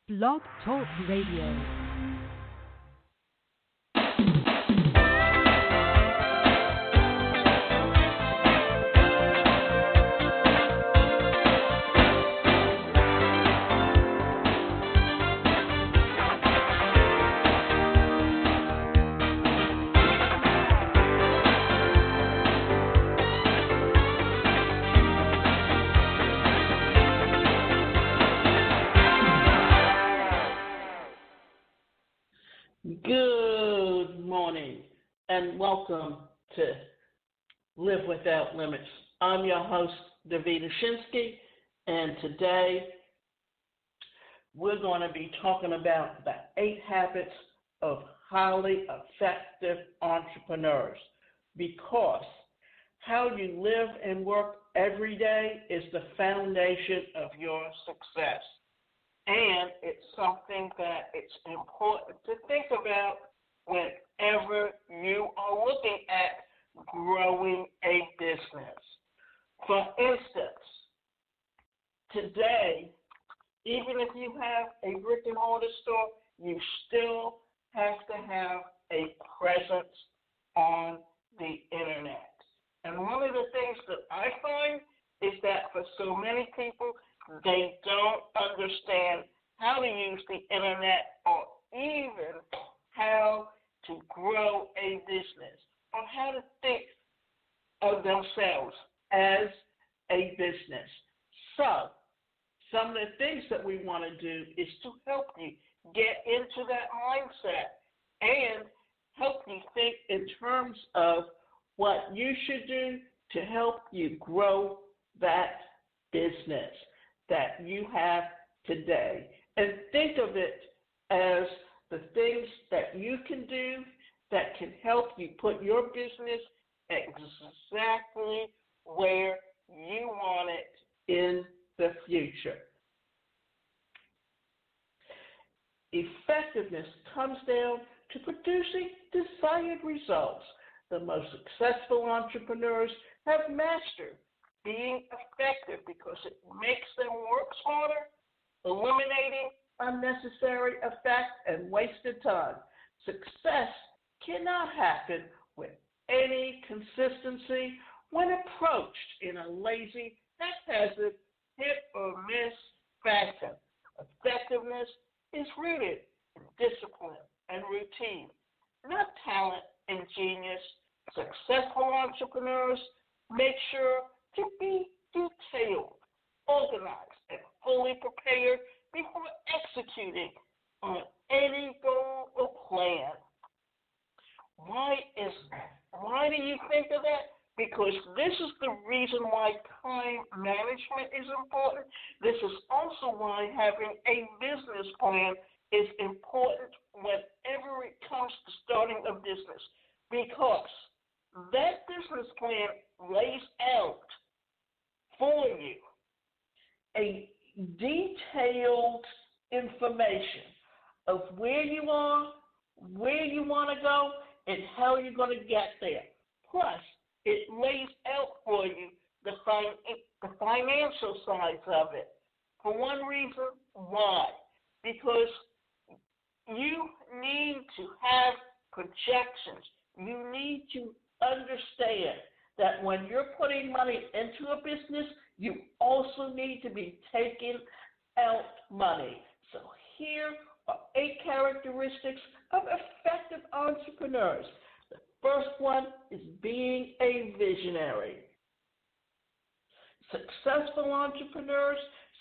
Blog Talk Radio. Good morning and welcome to Live Without Limits. I'm your host, Davida Shinsky, and today we're going to be talking about the 8 habits of highly effective entrepreneurs, because how you live and work every day is the foundation of your success. And it's something that it's important to think about whenever you are looking at growing a business. For instance, today, even if you have a brick and mortar store, you still have to have a presence on the internet. And one of the things that I find is that for so many people, they don't understand how to use the internet or even how to grow a business or how to think of themselves as a business. So, some of the things that we want to do is to help you get into that mindset and help you think in terms of what you should do to help you grow that business that you have today. And think of it as the things that you can do that can help you put your business exactly where you want it in the future. Effectiveness comes down to producing desired results. The most successful entrepreneurs have mastered being effective because it makes them work smarter, eliminating unnecessary effect and wasted time. Success cannot happen with any consistency when approached in a lazy, haphazard, hit-or-miss fashion. Effectiveness is rooted in discipline and routine, not talent and genius. Successful entrepreneurs make sure to be detailed, organized, and fully prepared before executing on any goal or plan. Why is that? Why do you think of that? Because this is the reason why time management is important. This is also why having a business plan is important whenever it comes to starting a business, because that business plan lays out for you a detailed information of where you are, where you want to go, and how you're going to get there. Plus, it lays out for you the financial sides of it. For one reason, why? Because you need to have projections. You need to understand that when you're putting money into a business, you also need to be taking out money. So here are 8 characteristics of effective entrepreneurs. The first one is being a visionary. Successful entrepreneurs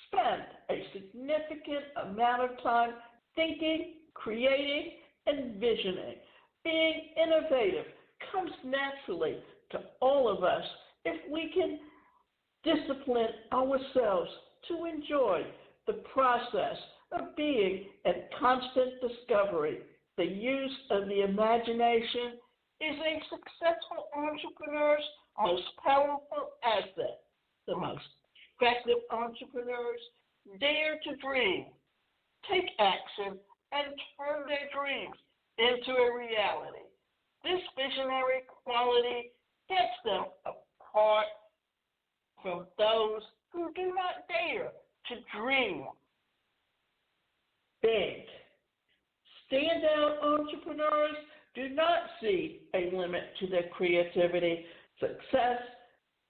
spend a significant amount of time thinking, creating, and visioning. Being innovative comes naturally to all of us if we can discipline ourselves to enjoy the process of being in constant discovery. The use of the imagination is a successful entrepreneur's most powerful asset. The most effective entrepreneurs dare to dream, take action, and turn their dreams into a reality. This visionary quality sets them apart from those who do not dare to dream. big. Standout entrepreneurs do not see a limit to their creativity, success,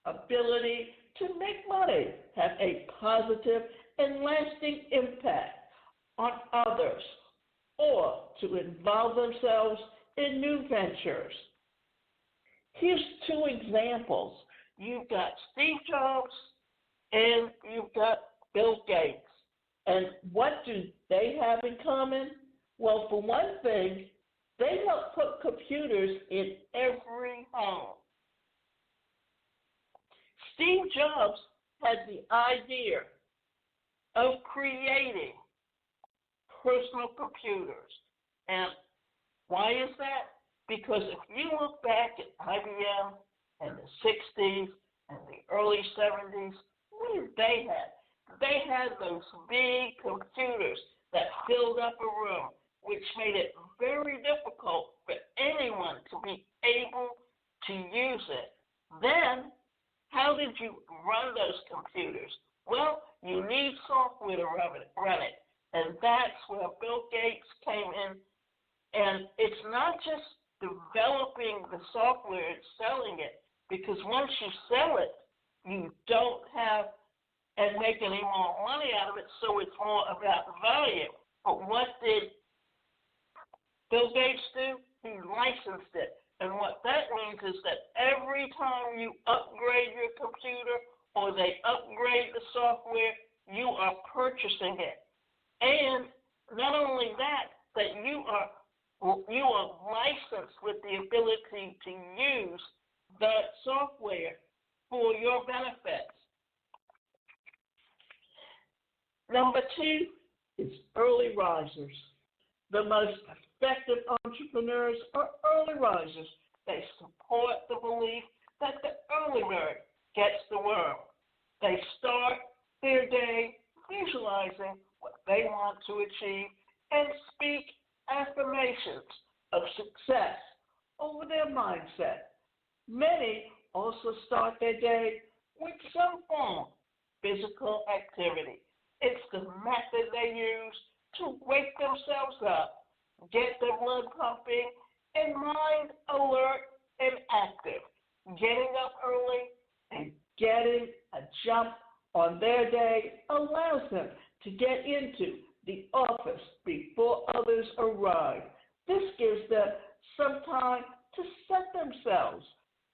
ability to make money, have a positive and lasting impact on others, or to involve themselves in new ventures. Here's two examples. You've got Steve Jobs and you've got Bill Gates. And what do they have in common? Well, for one thing, they help put computers in every home. Steve Jobs had the idea of creating personal computers. And why is that? Because if you look back at IBM in the 60s and the early 70s, what did they have? They had those big computers that filled up a room, which made it very difficult for anyone to be able to use it. Then, how did you run those computers? Well, you need software to run it. And that's where Bill Gates came in. And it's not just developing the software and selling it, because once you sell it, you don't have and make any more money out of it, so it's more about value. But what did Bill Gates do? He licensed it. And what that means is that every time you upgrade your computer or they upgrade the software, you are purchasing it. And not only that, that you are licensed with the ability to use that software for your benefits. Number two is early risers. The most effective entrepreneurs are early risers. They support the belief that the early bird gets the worm. They start their day visualizing what they want to achieve and speak affirmations of success over their mindset. Many also start their day with some form of physical activity. It's the method they use to wake themselves up, get their blood pumping, and mind alert and active. Getting up early and getting a jump on their day allows them to get into the office before others arrive. This gives them some time to set themselves,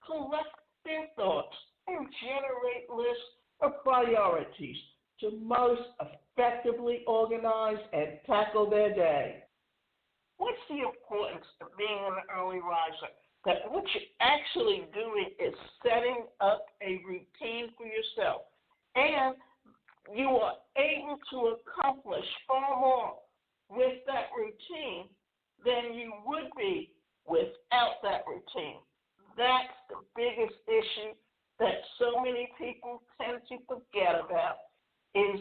collect their thoughts, and generate lists of priorities to most effectively organize and tackle their day. What's the importance of being an early riser? That what you're actually doing is setting up a routine for yourself. And you are able to accomplish far more with that routine than you would be without that routine. That's the biggest issue that so many people tend to forget about, is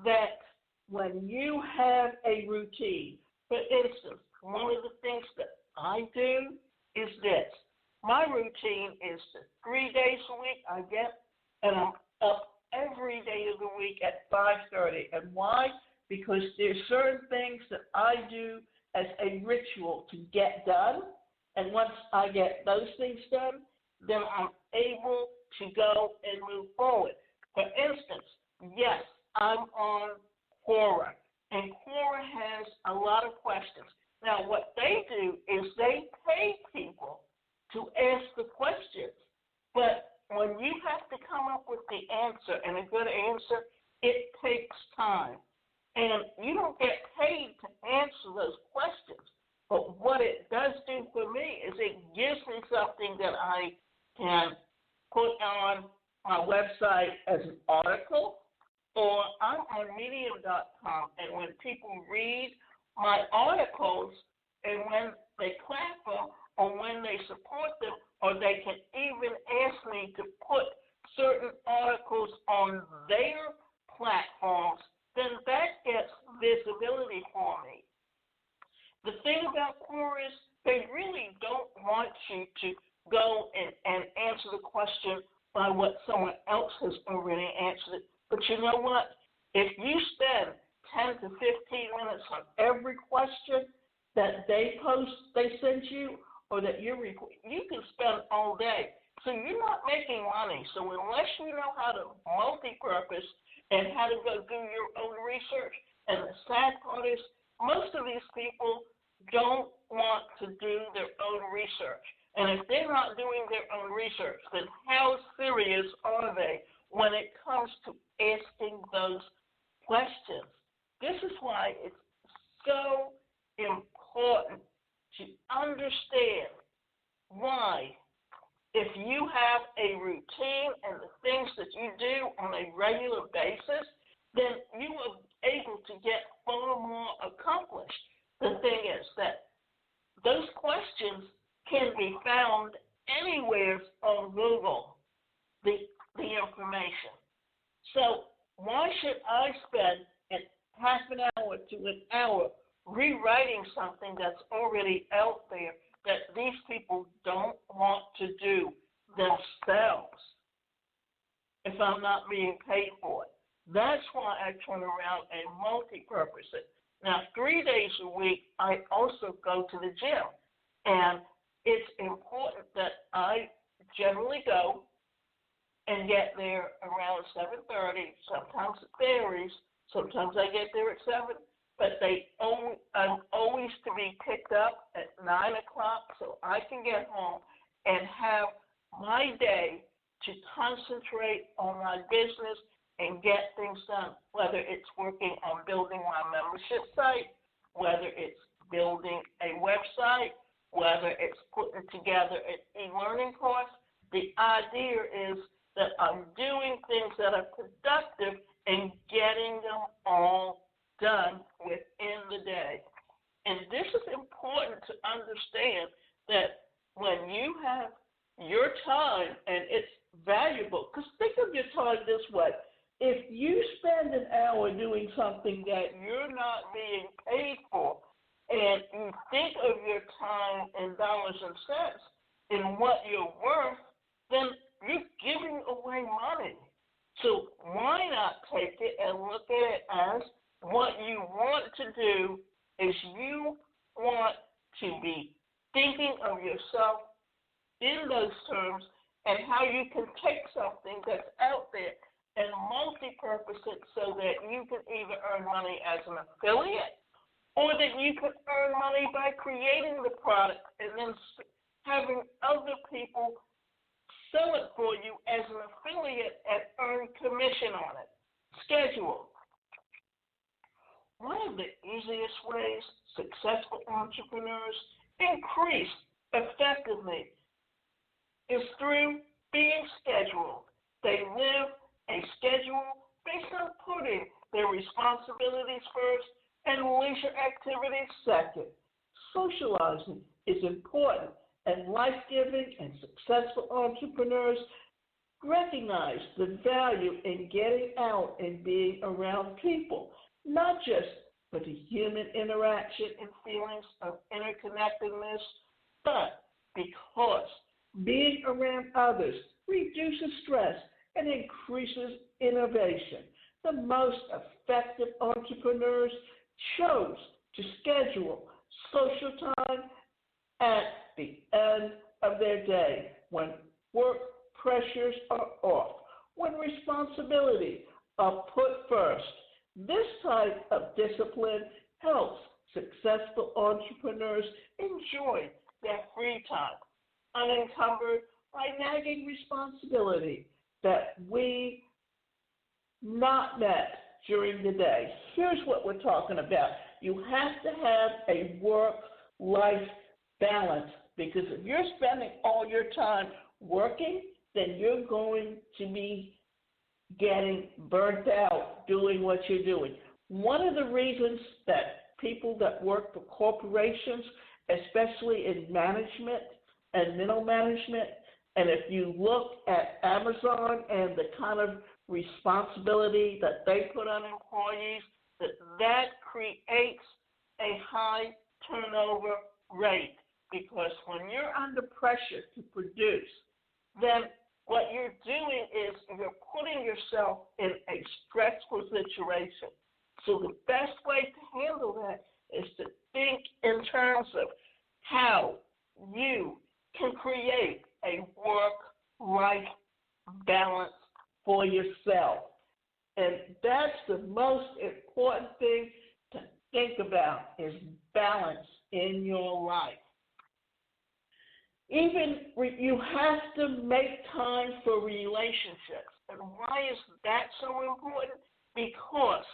that when you have a routine, for instance, one of the things that I do is this. My routine is 3 days a week I get, and I'm up every day of the week at 5:30. And why? Because there's certain things that I do as a ritual to get done. And once I get those things done, then I'm able to go and move forward. For instance, yes, I'm on Quora, and Quora has a lot of questions. Now, what they do is they pay people to ask the questions, but when you have to come up with the answer and a good answer, it takes time. And you don't get paid to answer those questions. But what it does do for me is it gives me something that I can put on my website as an article, or I'm on medium.com, and when people read my articles and when they clap them or when they support them, or they can even ask me to put certain articles on their platforms, then that gets visibility for me. The thing about Quora is they really don't want you to go and answer the question by what someone else has already answered it. But you know what? If you spend 10 to 15 minutes on every question that they send you, or that you can spend all day. So you're not making money. So unless you know how to multi-purpose and how to go do your own research, and the sad part is most of these people don't want to do their own research. And if they're not doing their own research, then how serious are they when it comes to asking those questions? This is why it's so important to understand why, if you have a routine and the things that you do on a regular basis, then you are able to get far more accomplished. The thing is that those questions can be found anywhere on Google, the information. So why should I spend half an hour to an hour rewriting something that's already out there that these people don't want to do themselves if I'm not being paid for it? That's why I turn around and multi-purpose it. Now, 3 days a week, I also go to the gym. And it's important that I generally go and get there around 7:30. Sometimes it varies. Sometimes I get there at 7. But I'm always to be picked up at 9 o'clock so I can get home and have my day to concentrate on my business and get things done, whether it's working on building my membership site, whether it's building a website, whether it's putting together an e-learning course. The idea is that I'm doing things that are productive and getting them all done within the day. And this is important to understand, that when you have your time, and it's valuable, because think of your time this way. If you spend an hour doing something that you're not being paid for, and you think of your time in dollars and cents and what you're worth, then you're giving away money. So why not take it and look at it as what you want to do is you want to be thinking of yourself in those terms, and how you can take something that's out there and multi-purpose it so that you can either earn money as an affiliate, or that you can earn money by creating the product and then having other people sell it for you as an affiliate and earn commission on it. Schedule. One of the easiest ways successful entrepreneurs increase effectively is through being scheduled. They live a schedule based on putting their responsibilities first and leisure activities second. Socializing is important, and life-giving and successful entrepreneurs recognize the value in getting out and being around people, not just for the human interaction and feelings of interconnectedness, but because being around others reduces stress and increases innovation. The most effective entrepreneurs chose to schedule social time at the end of their day, when work pressures are off, when responsibilities are put first. This type of discipline helps successful entrepreneurs enjoy their free time, unencumbered by nagging responsibility that we not met during the day. Here's what we're talking about. You have to have a work-life balance, because if you're spending all your time working, then you're going to be getting burnt out doing what you're doing. One of the reasons that people that work for corporations, especially in management and middle management, and if you look at Amazon and the kind of responsibility that they put on employees, that creates a high turnover rate, because when you're under pressure to produce, then what you're doing is you're putting yourself in a stressful situation. So the best way to handle that is to think in terms of how you can create a work-life balance for yourself. And that's the most important thing to think about is balance in your life. Even you have to make time for relationships. And why is that so important? Because,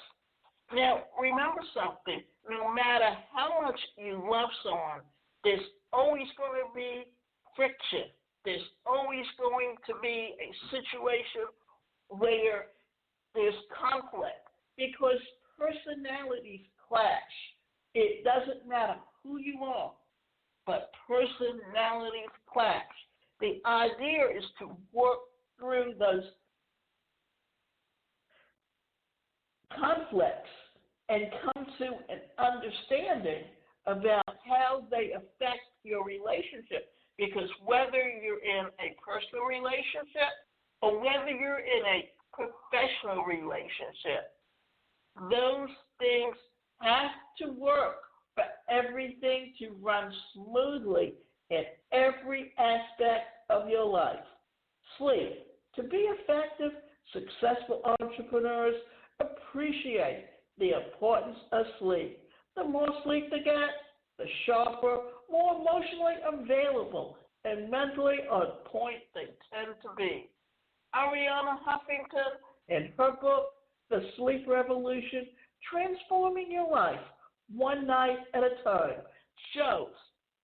now remember something, no matter how much you love someone, there's always going to be friction. There's always going to be a situation where there's conflict because personalities clash. It doesn't matter who you are, but personalities clash. The idea is to work through those conflicts and come to an understanding about how they affect your relationship. Because whether you're in a personal relationship or whether you're in a professional relationship, those things have to work for everything to run smoothly in every aspect of your life. Sleep. To be effective, successful entrepreneurs appreciate the importance of sleep. The more sleep they get, the sharper, more emotionally available, and mentally on point they tend to be. Arianna Huffington, in her book, The Sleep Revolution, Transforming Your Life One Night at a Time, shows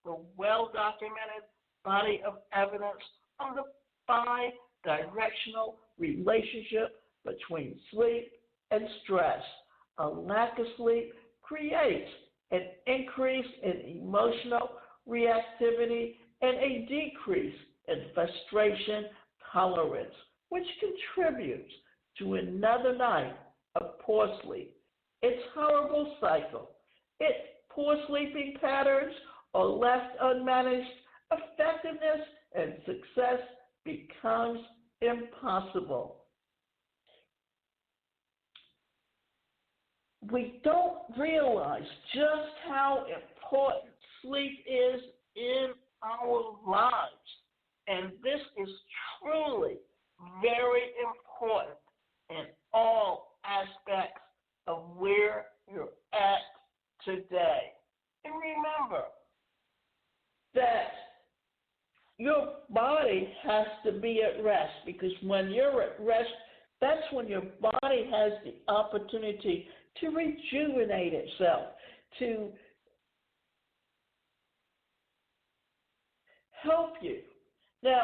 the well-documented body of evidence of the bi-directional relationship between sleep and stress. A lack of sleep creates an increase in emotional reactivity and a decrease in frustration tolerance, which contributes to another night of poor sleep. It's a horrible cycle. If poor sleeping patterns are left unmanaged, effectiveness and success becomes impossible. We don't realize just how important sleep is in our lives. And this is truly very important in all aspects of where you're at today. And remember that your body has to be at rest, because when you're at rest, that's when your body has the opportunity to rejuvenate itself, to help you. Now,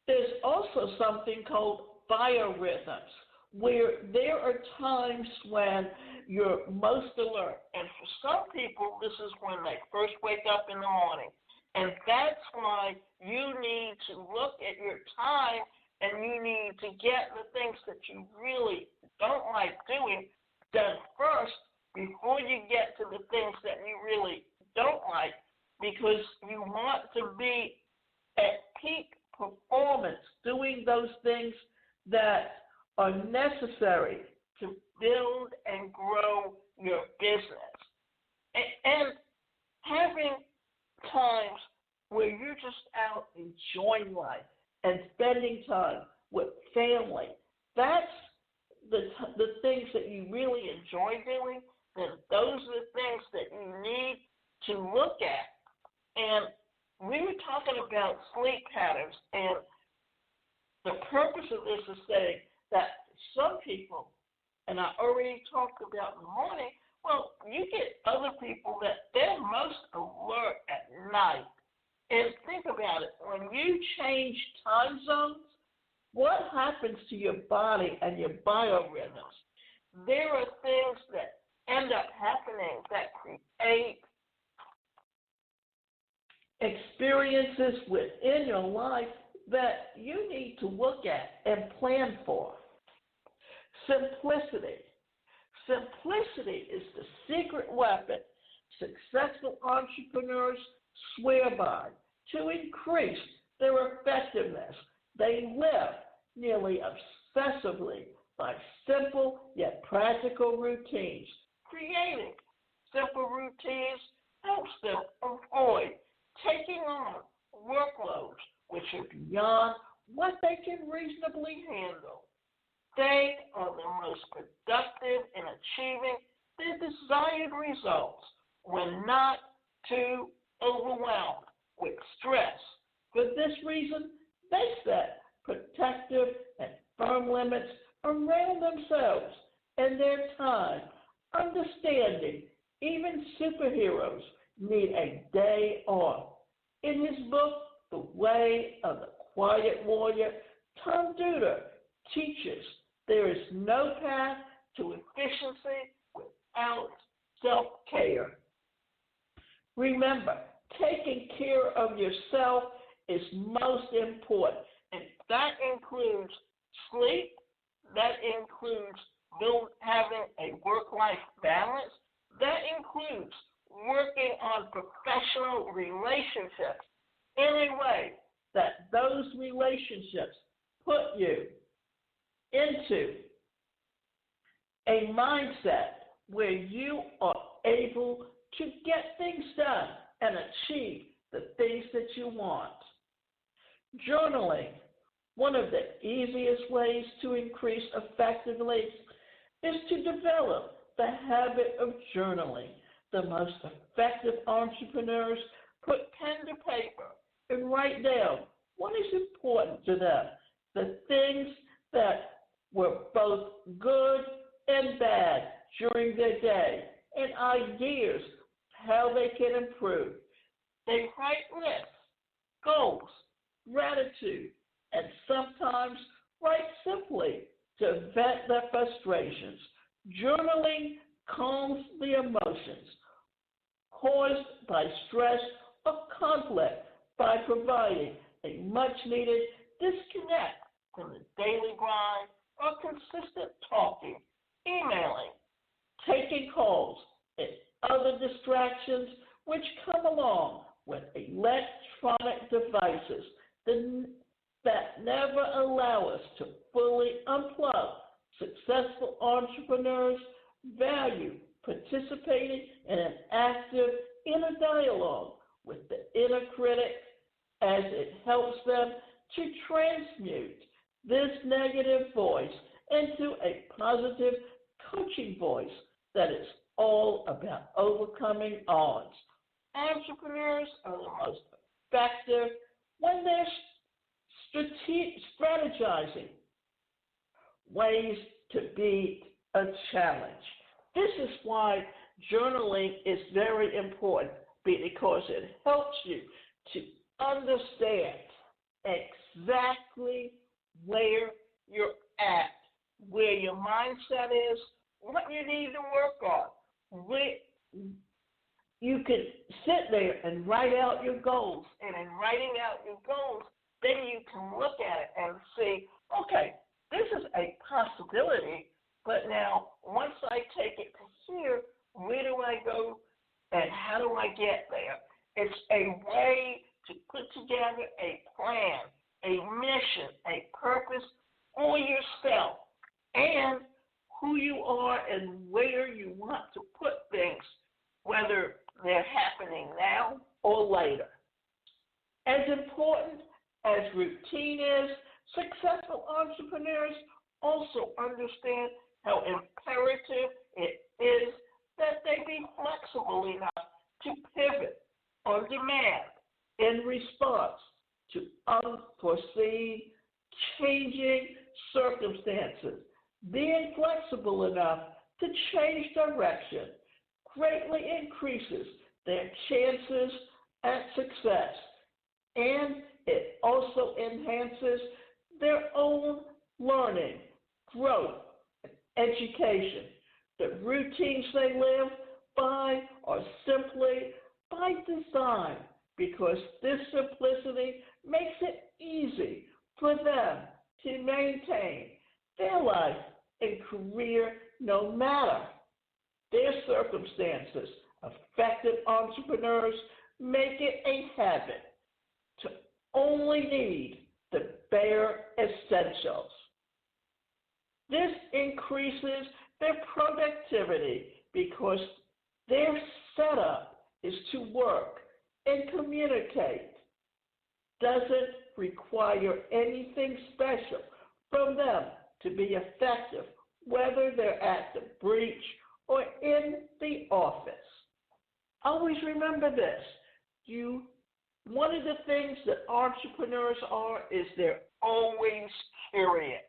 there's also something called biorhythms, where there are times when you're most alert. And for some people, this is when they first wake up in the morning. And that's why you need to look at your time and you need to get the things that you really don't like doing done first before you get to the things that you really don't like, because you want to be at peak performance doing those things that are necessary to build and grow your business. And having times where you're just out enjoying life and spending time with family, that's the things that you really enjoy doing, then those are the things that you need to look at. And we were talking about sleep patterns, and the purpose of this is saying that some people, and I already talked about in the morning, well, you get other people that they're most alert at night. And think about it, when you change time zones, what happens to your body and your biorhythms? There are things that end up happening that create experiences within your life that you need to look at and plan for. Simplicity. Simplicity is the secret weapon successful entrepreneurs swear by to increase their effectiveness. They live nearly obsessively by simple yet practical routines Creating simple routines helps them avoid taking on workloads which are beyond what they can reasonably handle. They are the most productive in achieving their desired results when not too overwhelmed with stress. For this reason, they set protective and firm limits around themselves and their time, understanding even superheroes need a day off. In his book, The Way of the Quiet Warrior, Tom Duder teaches there is no path to efficiency without self-care. Remember, taking care of yourself is most important, and that includes sleep, that includes having a work-life balance, that includes working on professional relationships in a way that those relationships put you into a mindset where you are able to get things done and achieve the things that you want. Journaling, one of the easiest ways to increase effectiveness is to develop the habit of journaling. The most effective entrepreneurs put pen to paper and write down what is important to them, the things that were both good and bad during their day, and ideas how they can improve. They write lists, goals, gratitude, and sometimes write simply to vent their frustrations. Journaling calms the emotions caused by stress or conflict by providing a much-needed disconnect from the daily grind or consistent talking, emailing, taking calls, and other distractions which come along with electronic devices that never allow us to fully unplug. Successful entrepreneurs value participating in an active inner dialogue with the inner critic, as it helps them to transmute this negative voice into a positive coaching voice that is all about overcoming odds. Entrepreneurs are the most effective when they're strategizing ways to beat a challenge. This is why journaling is very important, because it helps you to understand exactly where you're at, where your mindset is, what you need to work on. You can sit there and write out your goals, and in writing out your goals, then you can look at it and see, okay, this is a possibility, but now once I take it to here, where do I go and how do I get there? It's a way to put together a plan, a mission, a purpose for yourself, and who you are and where you want to put things, whether they're happening now or later. As important as routine is, successful entrepreneurs also understand how imperative it is that they be flexible enough to pivot on demand in response to unforeseen, changing circumstances. Being flexible enough to change direction greatly increases their chances at success, and it also enhances their own learning, growth, and education. The routines they live by are simply by design, because this simplicity makes it easy for them to maintain their life and career no matter their circumstances. Effective entrepreneurs make it a habit to only need the bare essentials. This increases their productivity because their setup is to work and communicate. Doesn't require anything special from them to be effective, whether they're at the breach or in the office. Always remember this. One of the things that entrepreneurs are is they're always curious.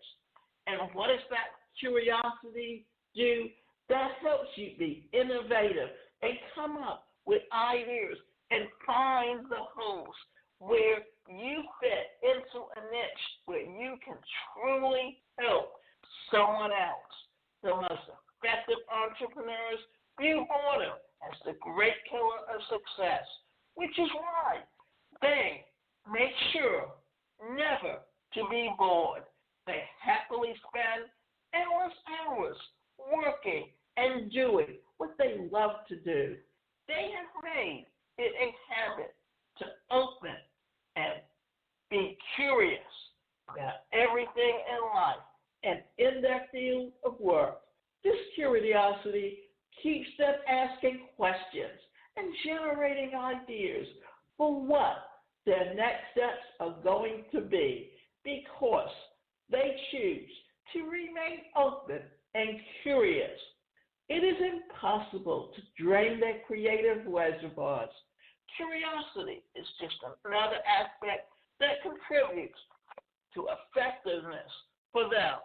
And what does that curiosity do? That helps you be innovative and come up with ideas and find the holes where you fit into a niche where you can truly help someone else. The most effective entrepreneurs view boredom as the great killer of success, which is why they make sure never to be bored. They happily spend endless hours working and doing what they love to do. They have made it a habit to open and be curious about everything in life and in their field of work. This curiosity keeps them asking questions and generating ideas for what their next steps are going to be, because they choose to remain open and curious. It is impossible to drain their creative reservoirs. Curiosity is just another aspect that contributes to effectiveness for them.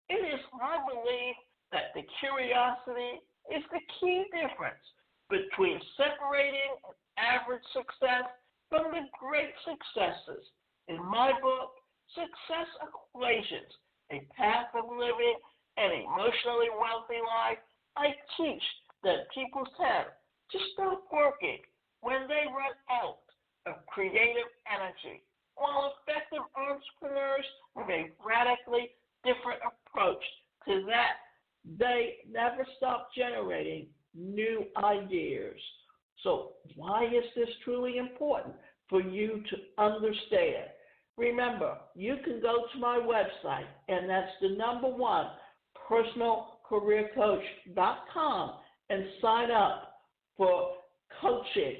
It is my belief that the curiosity is the key difference between separating an average success from the great successes. In my book, Success Equations, A Path of Living an Emotionally Wealthy Life, I teach that people tend to stop working when they run out of creative energy, while effective entrepreneurs have a radically different approach to that. They never stop generating new ideas. So why is this truly important for you to understand? Remember, you can go to my website, and that's the number one, personalcareercoach.com, and sign up for coaching